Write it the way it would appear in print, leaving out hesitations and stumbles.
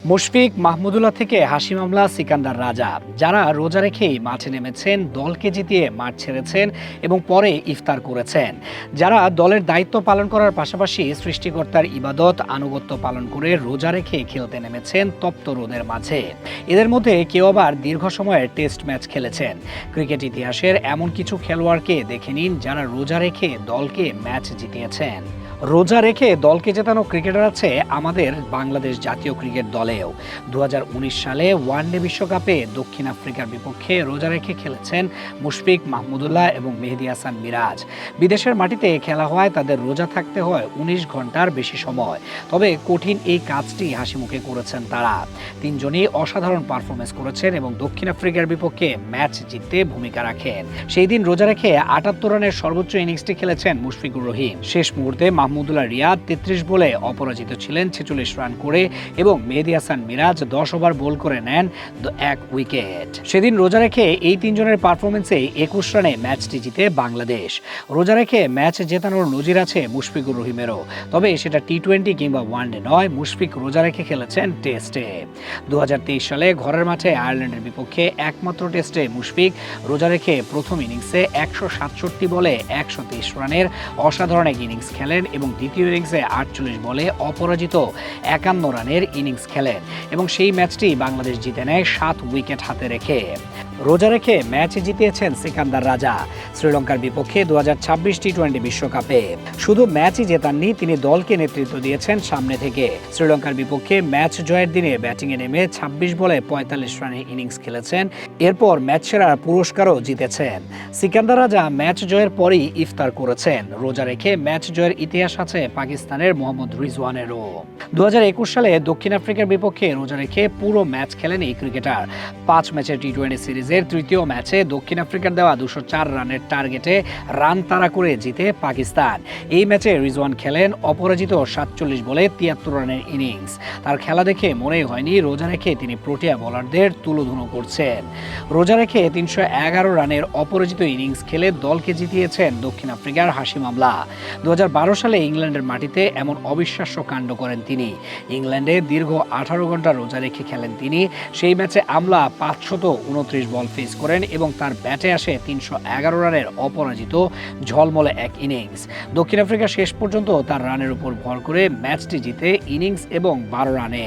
মুশফিক মাহমুদুল্লাহ থেকে হাশিম আমলা, সিকান্দার রাজা যারা রোজা রেখেই মাঠে নেমেছেন, দলকে জিতিয়ে মাঠ ছেড়েছেন এবং পরে ইফতার করেছেন। যারা দলের দায়িত্ব পালন করার পাশাপাশি সৃষ্টিকর্তার ইবাদত আনুগত্য পালন করে রোজা রেখে খেলতে নেমেছেন তপ্ত রোদের মাঝে। এদের মধ্যে কেউ আবার দীর্ঘ সময়ের টেস্ট ম্যাচ খেলেছেন। ক্রিকেট ইতিহাসের এমন কিছু খেলোয়াড়কে দেখে নিন যারা রোজা রেখে দলকে ম্যাচ জিতিয়েছেন। রোজা রেখে দলকে জেতানো ক্রিকেটার আছে আমাদের বাংলাদেশ জাতীয় ক্রিকেট দলেও। 2019 সালে ওয়ানডে বিশ্বকাপে দক্ষিণ আফ্রিকার বিপক্ষে রোজা রেখে খেলেছেন মুশফিক মাহমুদুল্লাহ এবং মেহেদী হাসান মিরাজ। বিদেশের মাটিতে খেলা হওয়ায় তাদের রোজা থাকতে হয় 19 ঘন্টার বেশি সময়। তবে কঠিন এই কাজটি হাসিমুখে করেছেন তারা। তিনজনই অসাধারণ পারফরমেন্স করেছেন এবং দক্ষিণ আফ্রিকার বিপক্ষে ম্যাচ জিততে ভূমিকা রাখেন। সেই দিন রোজা রেখে 78 রানের সর্বোচ্চ ইনিংসটি খেলেছেন মুশফিকুর রহিম। শেষ মুহূর্তে মাহমুদুল্লাহ রিয়াদ 33 বলে অপরাজিত ছিলেন 46 রান করে এবং মেহেদী হাসান মিরাজ 10 ওভার বোল করে নেন 1 উইকেট। সেদিন রোজা রেখে এই তিনজনের পারফরমেন্সে 21 রানে ম্যাচটি জিতে বাংলাদেশ। রোজা রেখে ম্যাচ জেতানোর নজির আছে মুশফিকুর রহিমেরও, তবে সেটা টি-20 কিংবা ওয়ানডে নয়। মুশফিক রোজা রেখে খেলেছেন টেস্টে। 2023 সালে ঘরের মাঠে আয়ারল্যান্ডের বিপক্ষে একমাত্র টেস্টে মুশফিক রোজা রেখে প্রথম ইনিংসে 167 বলে 123 রানের অসাধারণ এক ইনিংস খেলেন এবং দ্বিতীয় ইনিংসে 48 বলে অপরাজিত 51 রানের ইনিংস খেলেন এবং সেই ম্যাচটি বাংলাদেশ জিতে নেয় 7 উইকেট হাতে রেখে। রোজা রেখে ম্যাচ জিতিয়েছেন সিকান্দার রাজা শ্রীলঙ্কার বিপক্ষে 2026 টি-20 বিশ্বকাপে। শুধু ম্যাচই জেতাননি, তিনি দলকে নেতৃত্ব দিয়েছেন সামনে থেকে। শ্রীলঙ্কার বিপক্ষে ম্যাচ জয়ের দিনে ব্যাটিংয়ে নেমে 26 বলে 45 রানের ইনিংস খেলেছেন। এরপর ম্যাচ সেরার পুরস্কারও জিতেছেন। সিকান্দার রাজা ম্যাচ জয়ের পরই ইফতার করেছেন। রোজা রেখে ম্যাচ জয়ের ইতিহাস আছে পাকিস্তানের মোহাম্মদ রিজওয়ানেরও। 2021 সালে দক্ষিণ আফ্রিকার বিপক্ষে রোজা রেখে পুরো ম্যাচ খেলেন এই ক্রিকেটার। 5 ম্যাচের টি-20 সিরিজের তৃতীয় ম্যাচে দক্ষিণ আফ্রিকার দেওয়া 204 রানের টার্গেটে রান তাড়া করে জিতে পাকিস্তান। এই ম্যাচে রিজওয়ান খেলেন অপরাজিত 47 বলে 73 রানের ইনিংস। তার খেলা দেখে মনেই হয়নি রোজা রেখে তিনি প্রোটিয়া বোলারদের তুলোধুনো করছেন। রোজা রেখে 311 রানের অপরাজিত ইনিংস খেলে দলকে জিতিয়েছেন দক্ষিণ আফ্রিকার হাশিম আমলা। 2012 সালে ইংল্যান্ডের মাটিতে এমন অবিশ্বাস্য কাণ্ড করেন তিনি। ইংল্যান্ডে দীর্ঘ 18 ঘন্টা রোজা রেখে খেলেন তিনি। সেই ম্যাচে আমলা 529 বল ফেস করেন এবং তার ব্যাটে আসে 311 রানের অপরাজিত ঝলমলে এক ইনিংস। দক্ষিণ আফ্রিকা শেষ পর্যন্ত তার রানের উপর ভর করে ম্যাচটি জিতে ইনিংস এবং 12 রানে।